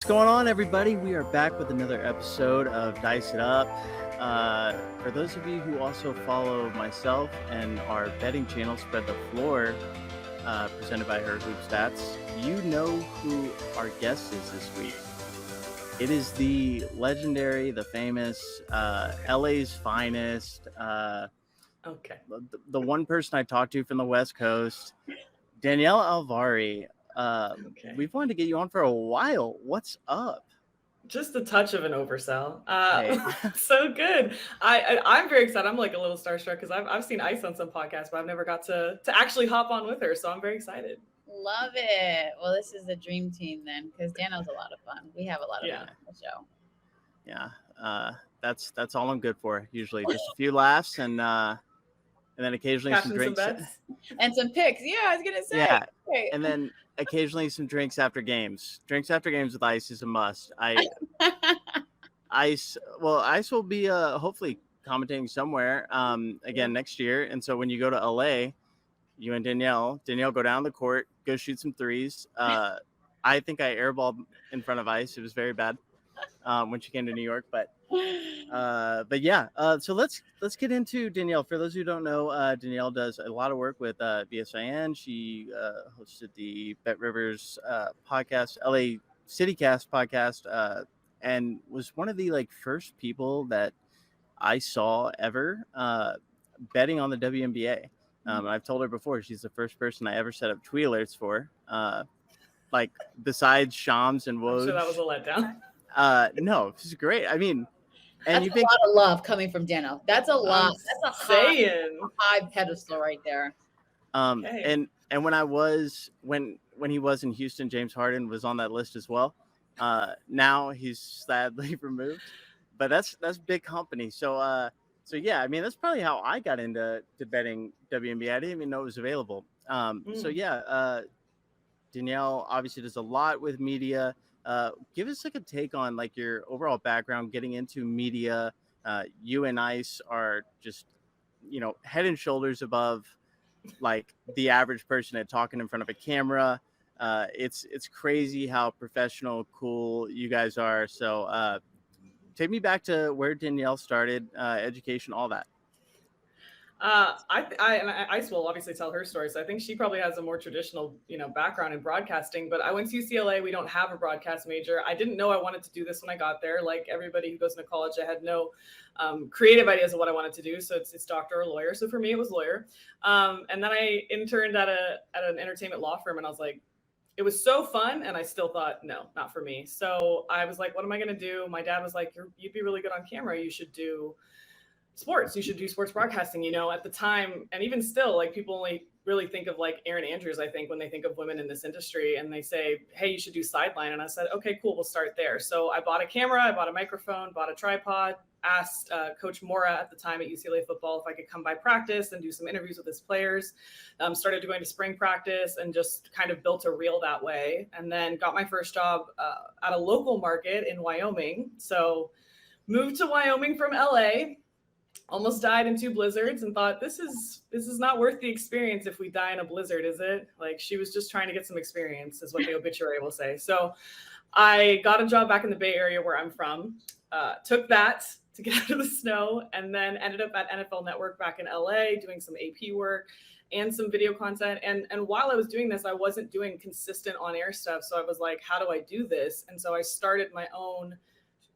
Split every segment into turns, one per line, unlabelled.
What's going on, everybody? We are back with another episode of Dice It Up. For those of you who also follow myself and our betting channel, Spread the Floor, presented by Her Hoop Stats, you know who our guest is this week. It is the legendary, the famous, LA's finest, the one person I talked to from the West Coast, Danielle Alvari. We've wanted to get you on for a while. What's up?
Just a touch of an oversell.
Hey.
So good. I'm very excited. I'm like a little starstruck because I've seen Ice on some podcasts, but I've never got to actually hop on with her. So I'm very excited.
Love it. Well, this is the dream team then, because Dano's a lot of fun. We have a lot of fun on the show.
Yeah. That's all I'm good for. Usually just a few laughs and then occasionally some drinks
and some picks. Yeah, I was gonna say.
Yeah, and then occasionally some drinks after games. Drinks after games with Ice is a must. Ice will be hopefully commentating somewhere again next year. And so when you go to LA, you and Danielle go down the court, go shoot some threes. I think I airballed in front of Ice. It was very bad when she came to New York, but yeah. So let's get into Danielle. For those who don't know, Danielle does a lot of work with VSIN. She hosted the Bet Rivers podcast, LA CityCast podcast, and was one of the first people that I saw ever betting on the WNBA. I've told her before, she's the first person I ever set up tweet alerts for. Besides Shams and Woj.
I'm sure that was a letdown.
No, this is great. I mean,
and that's a lot of love coming from Dano. That's a lot. That's a high pedestal right there.
And when he was in Houston, James Harden was on that list as well. Now he's sadly removed, but that's big company. So yeah, I mean, that's probably how I got into betting WNBA. I didn't even know it was available. So yeah, Danielle obviously does a lot with media. Give us a take on your overall background getting into media. You and Ice are just, head and shoulders above the average person at talking in front of a camera. It's crazy how professional, cool you guys are. So take me back to where Danielle started, education, all that.
Ice will obviously tell her story. So I think she probably has a more traditional, background in broadcasting, but I went to UCLA. We don't have a broadcast major. I didn't know I wanted to do this when I got there. Like everybody who goes into college, I had no creative ideas of what I wanted to do. So it's doctor or lawyer. So for me, it was lawyer. And then I interned at an entertainment law firm, and I was like, it was so fun. And I still thought, no, not for me. So I was like, what am I going to do? My dad was like, you'd be really good on camera. You should do sports. You should do sports broadcasting, at the time. And even still, people only really think of Erin Andrews, I think, when they think of women in this industry, and they say, hey, you should do sideline. And I said, okay, cool. We'll start there. So I bought a camera, I bought a microphone, bought a tripod, asked Coach Mora at the time at UCLA football if I could come by practice and do some interviews with his players. Started going to spring practice and just kind of built a reel that way. And then got my first job at a local market in Wyoming. So moved to Wyoming from LA. Almost died in 2 blizzards and thought, this is not worth the experience if we die in a blizzard, is it? She was just trying to get some experience, is what the obituary will say. So I got a job back in the Bay Area where I'm from, took that to get out of the snow, and then ended up at NFL Network back in LA doing some AP work and some video content. And while I was doing this, I wasn't doing consistent on-air stuff. So I was like, how do I do this? And so I started my own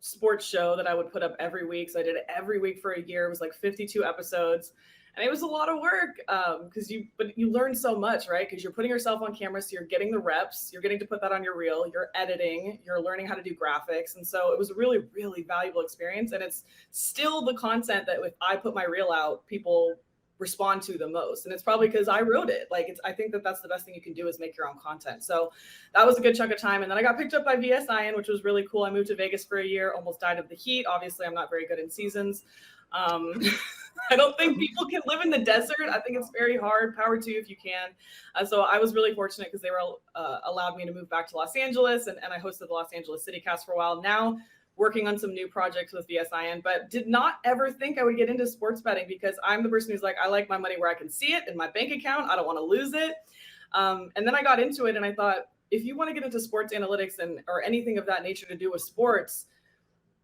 sports show that I would put up every week. So I did it every week for a year. It was 52 episodes, and it was a lot of work because you learn so much, right? Because you're putting yourself on camera, so you're getting the reps, you're getting to put that on your reel, you're editing, you're learning how to do graphics. And so it was a really, really valuable experience. And it's still the content that if I put my reel out, people respond to the most. And it's probably because I wrote it. I think that's the best thing you can do is make your own content. So that was a good chunk of time. And then I got picked up by VSIN, which was really cool. I moved to Vegas for a year, almost died of the heat. Obviously, I'm not very good in seasons. I don't think people can live in the desert. I think it's very hard. Power to you if you can. So I was really fortunate because they were allowed me to move back to Los Angeles, and I hosted the Los Angeles CityCast for a while. Now working on some new projects with VSIN, but did not ever think I would get into sports betting because I'm the person who's like, I like my money where I can see it in my bank account. I don't want to lose it. And then I got into it and I thought, if you want to get into sports analytics or anything of that nature to do with sports,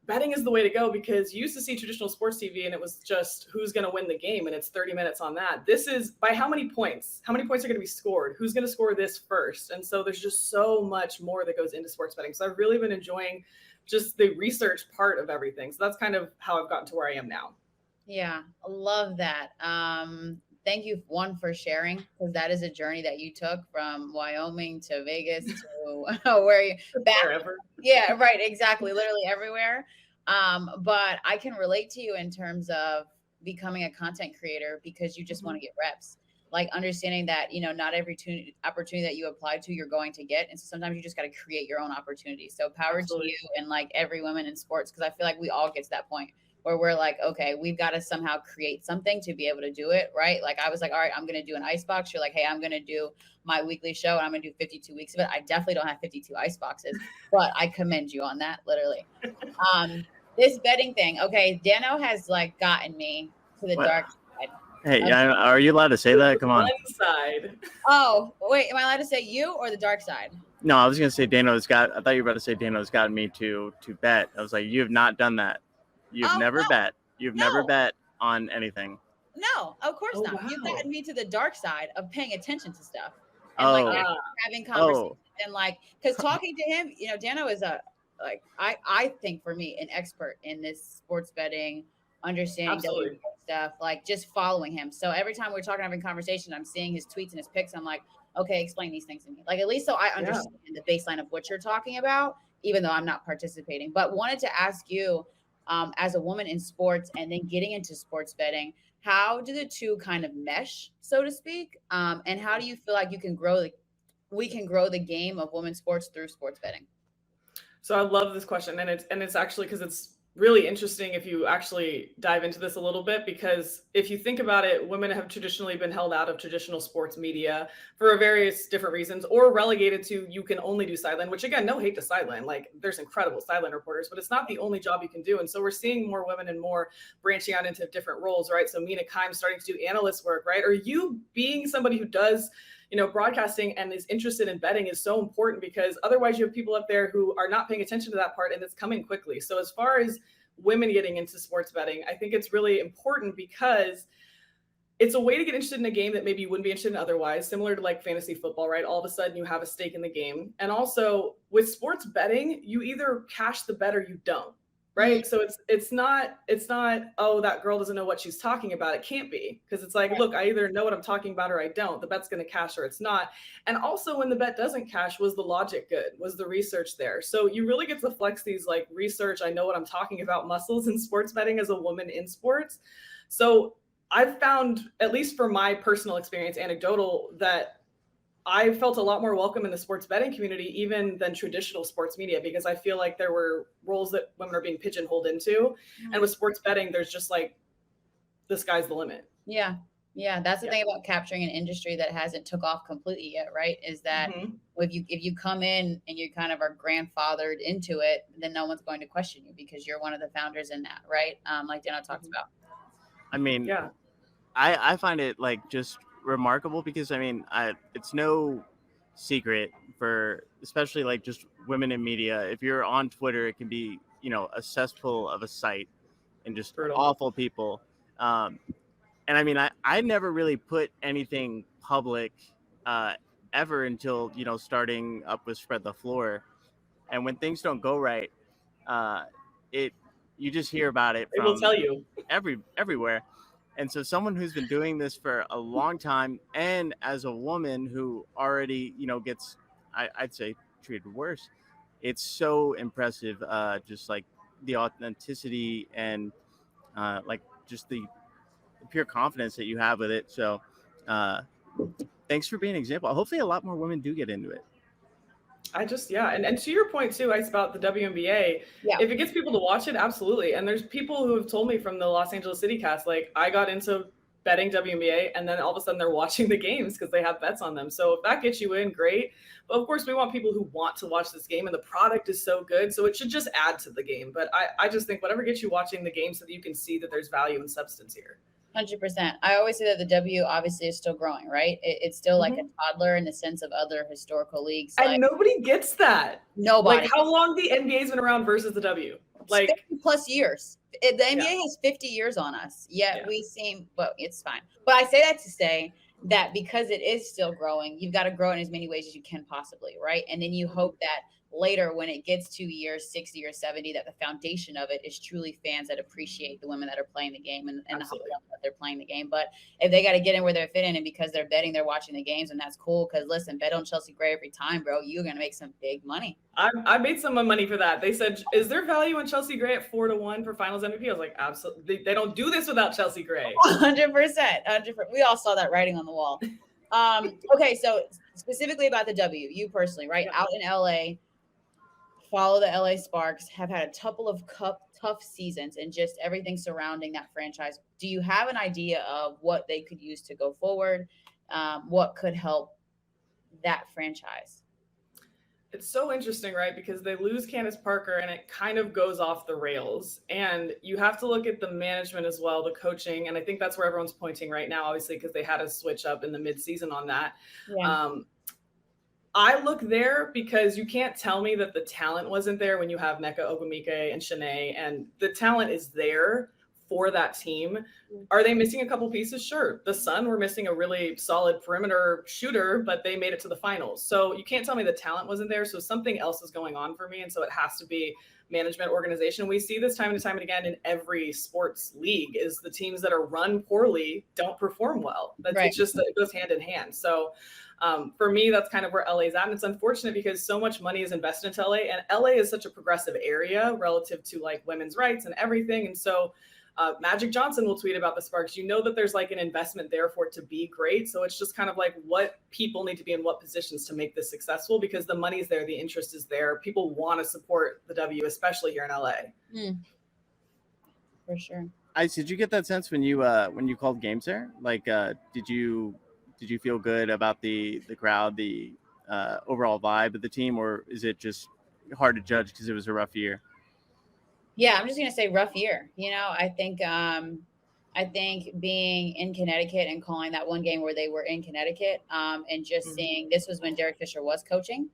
betting is the way to go, because you used to see traditional sports TV and it was just who's going to win the game and it's 30 minutes on that. This is by how many points are going to be scored, who's going to score this first. And so there's just so much more that goes into sports betting. So I've really been enjoying just the research part of everything. So that's kind of how I've gotten to where I am now.
Yeah, I love that. Thank you, one, for sharing, because that is a journey that you took from Wyoming to Vegas to where you back.
Wherever.
Yeah, right. Exactly. Literally everywhere. But I can relate to you in terms of becoming a content creator because you just want to get reps, like understanding that, not every opportunity that you apply to, you're going to get. And so sometimes you just got to create your own opportunity. So power to you and like every woman in sports, because I feel like we all get to that point where we're like, okay, we've got to somehow create something to be able to do it, right? Like I was like, all right, I'm going to do an ice box. You're like, hey, I'm going to do my weekly show and I'm going to do 52 weeks of it. I definitely don't have 52 ice boxes, but I commend you on that, literally. This betting thing, okay, Dano has like gotten me to the dark side.
Hey, are you allowed to say that? Come on.
One side.
Oh, wait, am I allowed to say you or the dark side?
No, I was going to say I thought you were about to say Dano's gotten me to bet. I was like, you have not done that. You've never bet. You've never bet on anything.
No, of course not.
Wow.
You've gotten me to the dark side of paying attention to stuff. And having conversations and because talking to him, Dano is I think for me, an expert in this sports betting, understanding WNBA stuff, like just following him. So every time we're talking, having conversation, I'm seeing his tweets and his picks. I'm like, okay, explain these things to me. Like, at least so I understand the baseline of what you're talking about, even though I'm not participating. But wanted to ask you, as a woman in sports and then getting into sports betting, how do the two kind of mesh, so to speak? And how do you feel like we can grow the game of women's sports through sports betting?
So I love this question. And it's actually, because it's really interesting if you actually dive into this a little bit, because if you think about it, women have traditionally been held out of traditional sports media for various different reasons, or relegated to, you can only do sideline, which again, no hate to sideline, like there's incredible sideline reporters, but it's not the only job you can do. And so we're seeing more women and more branching out into different roles, right? So Mina Kimes starting to do analyst work, right? Or you being somebody who does broadcasting and is interested in betting is so important, because otherwise you have people up there who are not paying attention to that part, and it's coming quickly. So as far as women getting into sports betting, I think it's really important because it's a way to get interested in a game that maybe you wouldn't be interested in otherwise, similar to like fantasy football, right? All of a sudden you have a stake in the game. And also with sports betting, you either cash the bet or you don't. Right. So it's not, oh, that girl doesn't know what she's talking about. It can't be, because it's like, look, I either know what I'm talking about or I don't. The bet's going to cash or it's not. And also when the bet doesn't cash, was the logic good? Was the research there? So you really get to flex these like research, I know what I'm talking about muscles in sports betting as a woman in sports. So I've found, at least for my personal experience, anecdotal, that I felt a lot more welcome in the sports betting community, even than traditional sports media, because I feel like there were roles that women are being pigeonholed into. And with sports betting, there's just like, the sky's the limit.
Yeah. Yeah. That's the thing about capturing an industry that hasn't took off completely yet, right? Is that if you come in and you kind of are grandfathered into it, then no one's going to question you because you're one of the founders in that, right? Like Dano talked about.
I mean, I find it like just remarkable, because it's no secret for especially like just women in media. If you're on Twitter, it can be a cesspool of a site and just awful people. And I never really put anything public ever until starting up with Spread the Floor. And when things don't go right, you just hear about it from,
they will tell you,
everywhere. And so someone who's been doing this for a long time, and as a woman who already, gets, I'd say, treated worse, it's so impressive, just like the authenticity and like just the pure confidence that you have with it. So thanks for being an example. Hopefully a lot more women do get into it.
And to your point too, Ice, about the WNBA, if it gets people to watch it, absolutely. And there's people who have told me from the Los Angeles City cast, like, I got into betting WNBA and then all of a sudden they're watching the games because they have bets on them. So if that gets you in, great. But of course we want people who want to watch this game, and the product is so good, so it should just add to the game. But I just think whatever gets you watching the game so that you can see that there's value and substance here.
100%. I always say that the W obviously is still growing, right? It's still like a toddler in the sense of other historical leagues.
And
like
nobody gets that.
nobody.
Like how long the NBA's been around versus the W. Like
50 plus years. The NBA has 50 years on us, yet we seem, well, it's fine. But I say that to say that because it is still growing, you've got to grow in as many ways as you can possibly, right? And then you hope that later when it gets 2 years, 60 or 70, that the foundation of it is truly fans that appreciate the women that are playing the game and how that they're playing the game. But if they got to get in where they're fitting and because they're betting, they're watching the games, and that's cool. Because listen, bet on Chelsea Gray every time, bro. You're going to make some big money.
I made some money for that. They said, is there value in Chelsea Gray at 4-1 for finals MVP? I was like, absolutely. They don't do this without Chelsea Gray.
100%. We all saw that writing on the wall. Okay, so specifically about the W, you personally, right? Out in LA, follow the LA Sparks, have had a couple of tough seasons and just everything surrounding that franchise. Do you have an idea of what they could use to go forward? What could help that franchise?
It's so interesting, right? Because they lose Candace Parker and it kind of goes off the rails. And you have to look at the management as well, the coaching. And I think that's where everyone's pointing right now, obviously, because they had a switch up in the midseason on that. Yeah. I look there because you can't tell me that the talent wasn't there when you have Nneka Ogwumike and Shanae, and the talent is there for that team. Are they missing a couple pieces? Sure. The Sun were missing a really solid perimeter shooter, but they made it to the finals. So you can't tell me the talent wasn't there. So something else is going on for me. And so it has to be management, organization. We see this time and time and again in every sports league is the teams that are run poorly don't perform well. It's just, it goes hand in hand. So for me, that's kind of where LA is at. And it's unfortunate because so much money is invested into LA, and LA is such a progressive area relative to like women's rights and everything. And so Magic Johnson will tweet about the Sparks. You know that there's like an investment there for it to be great. So it's just kind of like what people need to be in what positions to make this successful, because the money's there, the interest is there. People want to support the W, especially here in LA.
For sure.
Ice, did you get that sense when you called games there? Like, did you feel good about the crowd, the overall vibe of the team, or is it just hard to judge because it was a rough year?
Yeah, I'm just gonna say rough year. You know, I think being in Connecticut and calling that one game where they were in Connecticut, and just seeing, this was when Derek Fisher was coaching,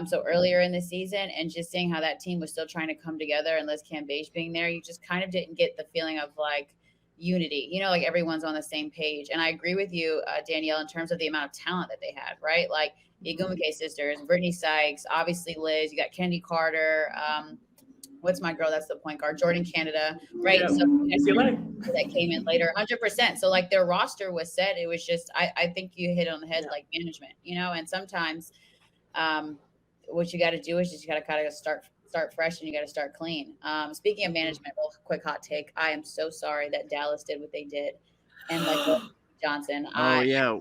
so earlier in the season, and just seeing how that team was still trying to come together, and Liz Cambage being there, you just kind of didn't get the feeling of like unity, you know, like everyone's on the same page. And I agree with you, Danielle, in terms of the amount of talent that they had, right? Like the Ogwumike sisters, Brittany Sykes, obviously Liz, you got Kendi Carter, what's my girl that's the point guard, Jordan Canada, right? So that came in later, 100%. So like their roster was set. It was just, I think you hit it on the head, like management, you know. And sometimes what you got to do is just you got to kind of start fresh, and you got to start clean. Speaking of management, real quick hot take, I am so sorry that Dallas did what they did, and like Johnson.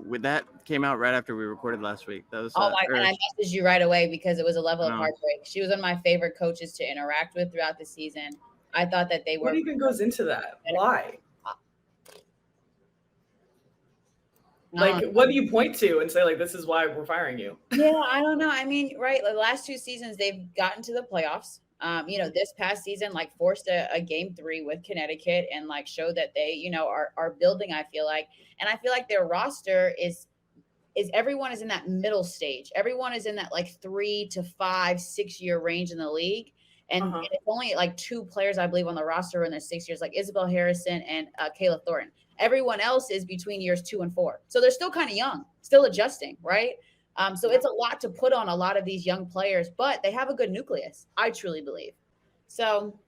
With that came out right after we recorded last week. That was
God, I messaged you right away because it was a level of heartbreak. She was one of my favorite coaches to interact with throughout the season. I thought that they were.
What even goes into that? Why? Like, what do you point to and say, like, this is why we're firing you?
Yeah, I don't know. I mean, right, the last 2 seasons, they've gotten to the playoffs. You know, this past season, like, forced a game 3 with Connecticut and, like, showed that they, you know, are building, I feel like. And I feel like their roster is everyone is in that middle stage. Everyone is in that, like, 3 to 5, 6 year range in the league. And it's only, like, 2 players, I believe, on the roster in their 6 years, like Isabel Harrison and Kayla Thornton. Everyone else is between years 2 and 4. So they're still kind of young, still adjusting, right? So it's a lot to put on a lot of these young players, but they have a good nucleus, I truly believe. So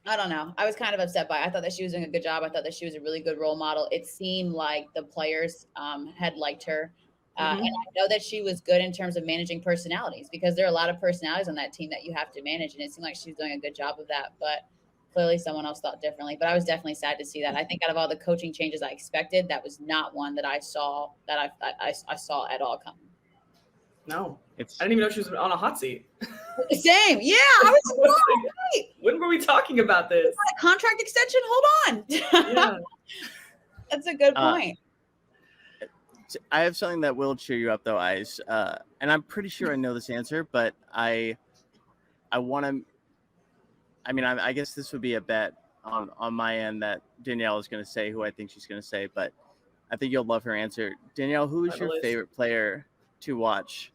I don't know. I was kind of upset by it. I thought that she was doing a good job. I thought that she was a really good role model. It seemed like the players had liked her. And I know that she was good in terms of managing personalities, because there are a lot of personalities on that team that you have to manage. And it seemed like she was doing a good job of that. But clearly someone else thought differently. But I was definitely sad to see that. I think out of all the coaching changes I expected, that was not one that I saw I saw at all coming.
No, I didn't even know she was on a hot seat.
Same. Yeah. I was like, right.
When were we talking about this?
Contract extension? Hold on. Yeah. That's a good point.
I have something that will cheer you up, though, Ice. And I'm pretty sure I know this answer, but I want to. I mean, I guess this would be a bet on my end that Danielle is going to say who I think she's going to say, but I think you'll love her answer. Danielle, who is your favorite player to watch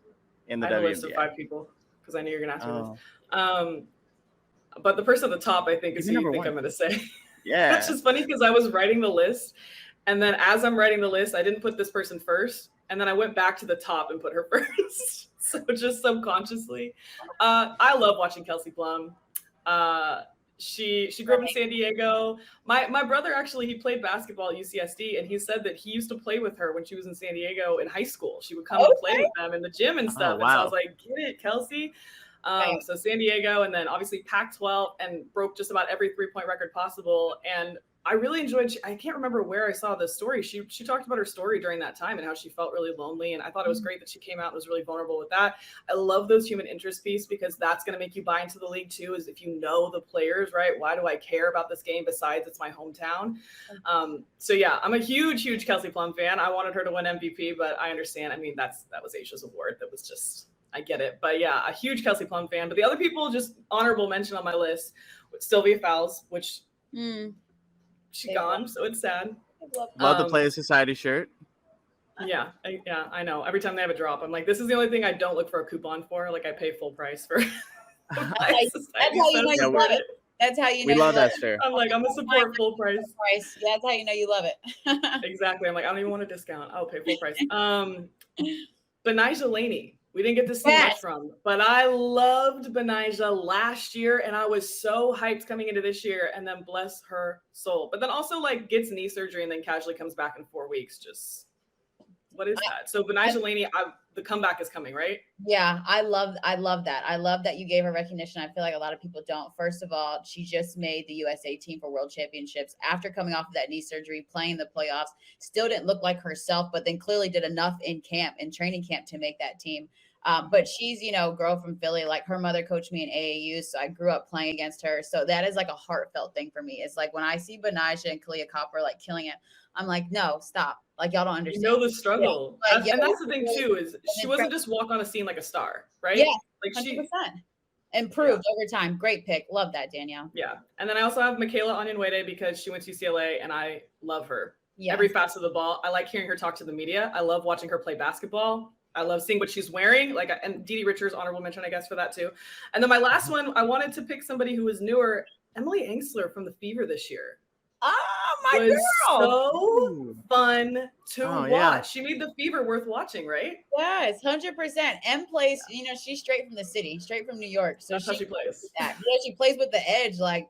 in the WNBA?
I have a list of 5 people because I knew you were going to ask me
Oh.
this. But the person at the top, I think, is who you think I'm going to say.
Yeah.
Which is funny because I was writing the list, and then as I'm writing the list, I didn't put this person first, and then I went back to the top and put her first. So just subconsciously, I love watching Kelsey Plum. She grew up in San Diego. My brother actually, he played basketball at UCSD, and he said that he used to play with her when she was in San Diego in high school. She would come and play with them in the gym and stuff.
Wow.
And so I was like, get it, Kelsey. So San Diego, and then obviously Pac-12, and broke just about every 3-point record possible. And I really enjoyed, I can't remember where I saw this story. She talked about her story during that time and how she felt really lonely. And I thought it was great that she came out and was really vulnerable with that. I love those human interest piece, because that's going to make you buy into the league too, is if you know the players, right? Why do I care about this game besides it's my hometown? So yeah, I'm a huge Kelsey Plum fan. I wanted her to win MVP, but I understand. I mean, that was Aisha's award. That was just, I get it. But yeah, a huge Kelsey Plum fan. But the other people, just honorable mention on my list, Sylvia Fowles, which she's gone, so it's sad.
Love the Play Society shirt.
Yeah, I know. Every time they have a drop, I'm like, this is the only thing I don't look for a coupon for. Like, I pay full price for.
That's how you know you love it. That's how you know.
We love that shirt.
I'm like, I'm gonna support full price.
Yeah, that's how you know you love it.
Exactly. I'm like, I don't even want a discount. I'll pay full price. Benijah Laney. We didn't get to see much from, but I loved Benijah last year, and I was so hyped coming into this year, and then bless her soul. But then also, like, gets knee surgery and then casually comes back in 4 weeks. Just, what is that? So Benijah Laney, the comeback is coming, right?
Yeah, I love that. I love that you gave her recognition. I feel like a lot of people don't. First of all, she just made the USA team for World Championships after coming off of that knee surgery, playing the playoffs. Still didn't look like herself, but then clearly did enough in training camp to make that team. But she's, girl from Philly. Like, her mother coached me in AAU, so I grew up playing against her. So that is like a heartfelt thing for me. It's like when I see Benijah and Kalia Copper like killing it, I'm like, no, stop. Like, y'all don't understand.
You know the struggle.
Yeah. Like,
and that's the thing too, is she wasn't just walk on a scene like a star, right?
Yeah,
like
100%.
She
improved over time. Great pick. Love that, Danielle.
Yeah. And then I also have Michaela Onyenwere, because she went to UCLA and I love her.
Yeah.
Every facet of the ball. I like hearing her talk to the media. I love watching her play basketball. I love seeing what she's wearing. Like, and Dee Richards, honorable mention, I guess, for that too. And then my last one, I wanted to pick somebody who was newer. Emily Angsler from the Fever this year.
Oh, my
was
girl.
So fun to watch.
Yeah.
She made the Fever worth watching, right?
Yes, 100%. Em plays, she's straight from the city, straight from New York. So
that's how she plays.
Yeah, she plays with the edge. Like,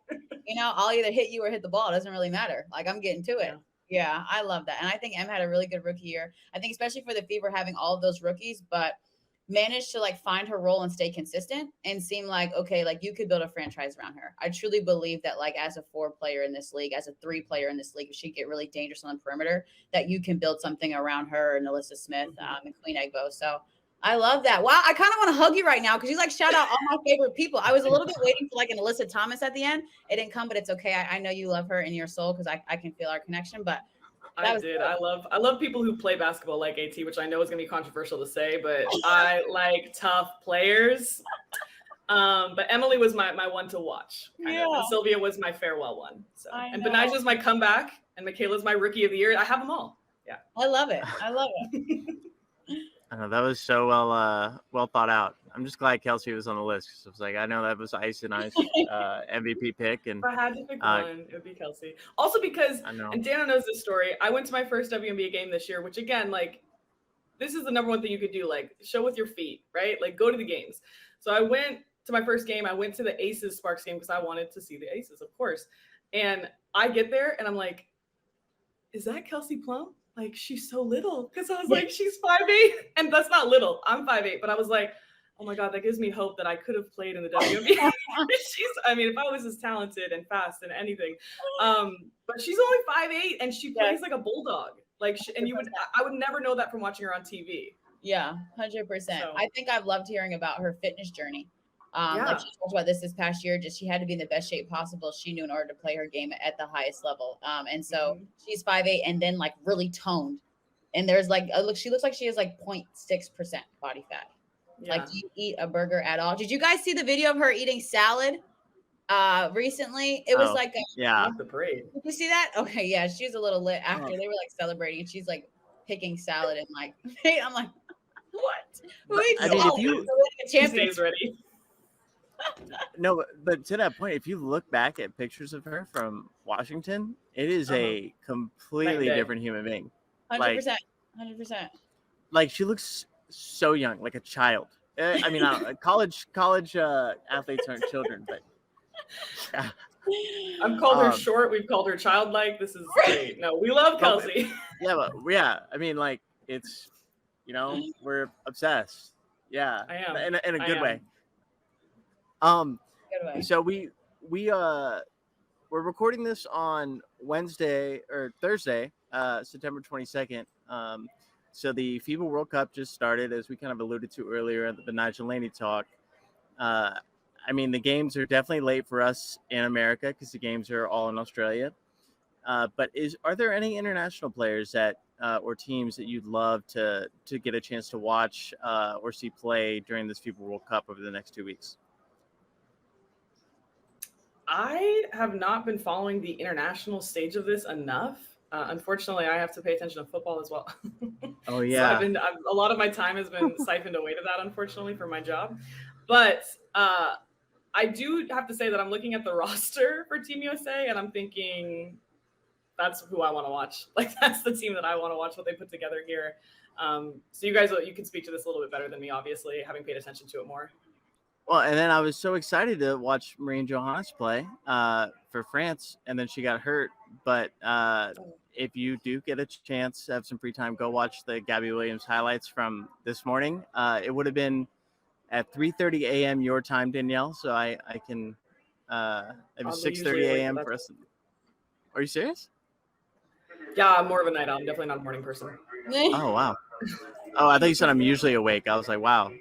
I'll either hit you or hit the ball. It doesn't really matter. Like, I'm getting to it. Yeah, I love that. And I think Em had a really good rookie year. I think especially for the Fever having all of those rookies, but managed to like find her role and stay consistent and seem like, okay, like you could build a franchise around her. I truly believe that, like, as a 4 player in this league, as a 3 player in this league, if she get really dangerous on the perimeter, that you can build something around her and Alyssa Smith and Queen Egbo. So I love that. Wow, I kind of want to hug you right now because you like shout out all my favorite people. I was a little bit waiting for like an Alyssa Thomas at the end. It didn't come, but it's okay. I know you love her in your soul because I can feel our connection. But
I did. Cool. I love people who play basketball like AT, which I know is gonna be controversial to say, but I like tough players. But Emily was my one to watch. Yeah. And Sylvia was my farewell one. So and Benijah's my comeback, and Michaela's my rookie of the year. I have them all. Yeah.
I love it. I love it.
I know, that was so well thought out. I'm just glad Kelsey was on the list because I was like, I know that was Ice and Ice MVP pick, and
if I had to pick one, it would be Kelsey. Also because, and Dana knows this story. I went to my first WNBA game this year, which again, like, this is the number one thing you could do, like show with your feet, right? Like go to the games. So I went to my first game. I went to the Aces Sparks game because I wanted to see the Aces, of course. And I get there and I'm like, is that Kelsey Plum? Like, she's so little, because I was like, she's 5'8", and that's not little. I'm 5'8", but I was like, oh my God, that gives me hope that I could have played in the WNBA. If I was as talented and fast and anything, but she's only 5'8", and she plays like a bulldog. Like, I would never know that from watching her on TV.
Yeah, 100%. So, I think I've loved hearing about her fitness journey. Like she talked about this past year, just she had to be in the best shape possible. She knew in order to play her game at the highest level. And so she's 5'8" and then like really toned. And there's like, she looks like she has like 0.6% body fat. Yeah. Like, do you eat a burger at all? Did you guys see the video of her eating salad? Recently, it was like
yeah.
Not the parade.
did you see that? Okay, yeah, she was a little lit after they were like celebrating, and she's like picking salad and like I'm like, what? Who eats
I mean, if
salad?
you
She stays ready.
no, but to that point, if you look back at pictures of her from Washington, it is a completely different human being.
100%, 100%.
Like she looks so young, like a child. I mean, I don't know, college athletes aren't children, but yeah.
I've called her short. We've called her childlike. This is great. No, we love Kelsey.
Yeah. I mean, like it's, we're obsessed. Yeah,
I am.
in a good way.
Good way.
So we're recording this on Wednesday or Thursday, September 22nd. So the FIBA World Cup just started, as we kind of alluded to earlier at the Nigel Laney talk. I mean, the games are definitely late for us in America because the games are all in Australia. But are there any international players that or teams that you'd love to get a chance to watch or see play during this FIBA World Cup over the next 2 weeks?
I have not been following the international stage of this enough. Unfortunately, I have to pay attention to football as well.
Oh yeah.
So a lot of my time has been siphoned away to that, unfortunately, for my job. But I do have to say that I'm looking at the roster for Team USA, and I'm thinking that's who I want to watch. Like that's the team that I want to watch what they put together here. So you can speak to this a little bit better than me, obviously, having paid attention to it more.
Well, and then I was so excited to watch Marine Johannes play for France, and then she got hurt. But if you do get a chance to have some free time, go watch the Gabby Williams highlights from this morning. It would have been at 3:30 a.m. your time, Danielle. So I can it was 6:30 a.m. for us. Are you serious?
Yeah, I'm more of a night owl. I'm definitely not a morning person.
Oh wow. Oh, I thought you said I'm usually awake. I was like, wow.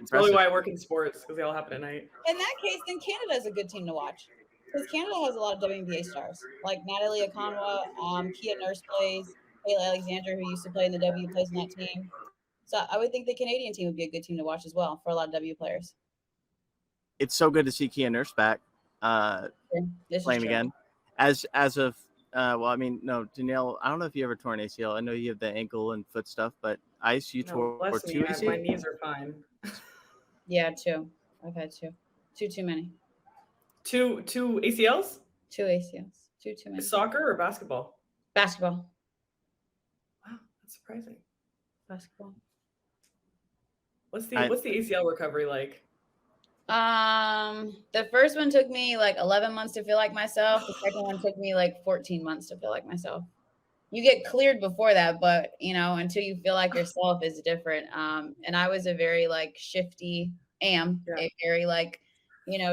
It's really why I work in sports, because they all happen at night.
In that case, then Canada is a good team to watch because Canada has a lot of WNBA stars like Natalie Akonwa, Kia Nurse plays, Kayla Alexander, who used to play in the W, plays in that team. So I would think the Canadian team would be a good team to watch as well for a lot of W players.
It's so good to see Kia Nurse back playing again. As of well, I mean, no, Danielle, I don't know if you ever tore an ACL. I know you have the ankle and foot stuff, but Ice, you tore 2 ACLs?
My knees are fine.
Yeah, 2. I've had 2. Too many.
2 ACLs?
2 ACLs. Too many.
Soccer or basketball?
Basketball.
Wow, that's surprising.
Basketball.
What's the ACL recovery like?
The first one took me like 11 months to feel like myself. The second one took me like 14 months to feel like myself. You get cleared before that, but until you feel like yourself is different. And I was a very like shifty, a very like,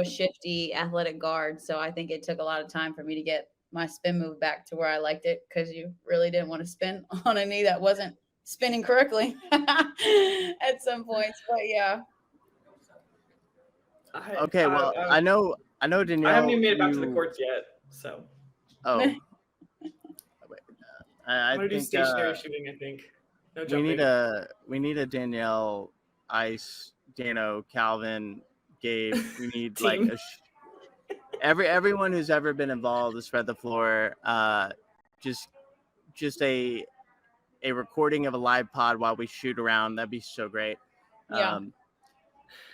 shifty athletic guard. So I think it took a lot of time for me to get my spin move back to where I liked it, because you really didn't want to spin on a knee that wasn't spinning correctly at some points. But yeah.
Okay, well, I know Danielle.
I haven't even made it back to the courts yet, so.
Oh.
I'm gonna do stationary shooting. I think. No jumping.
We need a Danielle, Ice, Dano, Calvin, Gabe. We need like everyone who's ever been involved to spread the floor. Just a recording of a live pod while we shoot around. That'd be so great.
Yeah.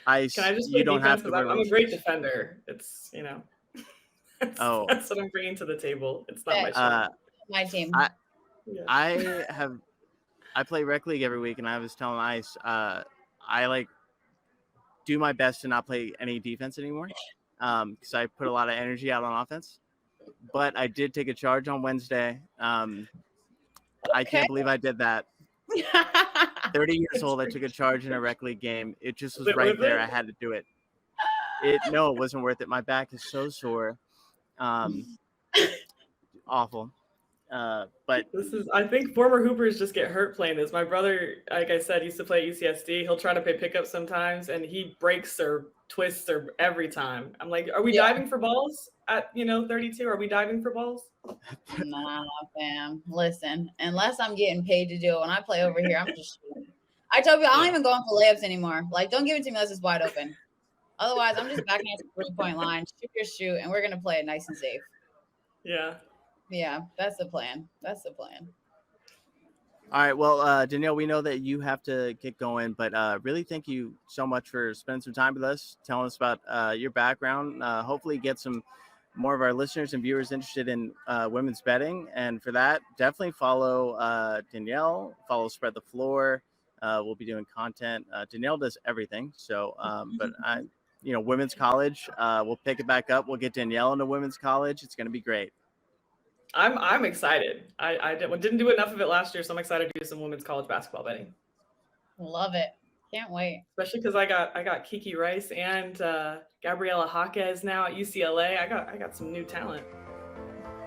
Ice,
can I just
you don't have to.
I'm a great defender. It's that's what I'm bringing to the table. It's not my show.
My team.
I play rec league every week, and I was telling Ice, I like do my best to not play any defense anymore, because I put a lot of energy out on offense. But I did take a charge on Wednesday. I can't believe I did that. 30 years old, I took a charge in a rec league game. It just was right there. I had to do it. No, it wasn't worth it. My back is so sore. Awful. But
I think former hoopers just get hurt playing this. My brother, like I said, used to play at UCSD. He'll try to play pickup sometimes, and he breaks or twists or every time. I'm like, are we diving for balls at 32? Are we diving for balls?
Nah, fam. Listen, unless I'm getting paid to do it, when I play over here, I'm just shooting. I told you I don't even go in for layups anymore. Like, don't give it to me unless it's wide open. Otherwise, I'm just backing at the 3-point line, shoot your shoot, and we're gonna play it nice and safe.
Yeah.
Yeah, that's the plan. That's the plan.
All right. Well, Danielle, we know that you have to get going, but really thank you so much for spending some time with us, telling us about your background. Hopefully, get some more of our listeners and viewers interested in women's betting. And for that, definitely follow Danielle, follow Spread the Floor. We'll be doing content. Danielle does everything. So, but women's college, we'll pick it back up. We'll get Danielle into women's college. It's going to be great.
I'm excited. I didn't do enough of it last year, so I'm excited to do some women's college basketball betting.
Love it. Can't wait.
Especially because I got Kiki Rice and Gabriela Jaquez now at UCLA. I got some new talent.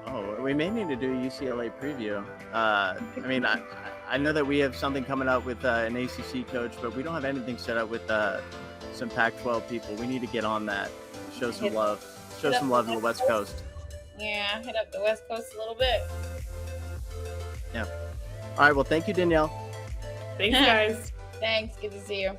Oh, we may need to do a UCLA preview. I know that we have something coming up with an ACC coach, but we don't have anything set up with some Pac-12 people. We need to get on that. Show some love. Show some love to the West Coast.
Yeah, hit up the West Coast a little bit.
Yeah. All right. Well, thank you, Danielle.
Thanks, guys.
Thanks. Good to see you.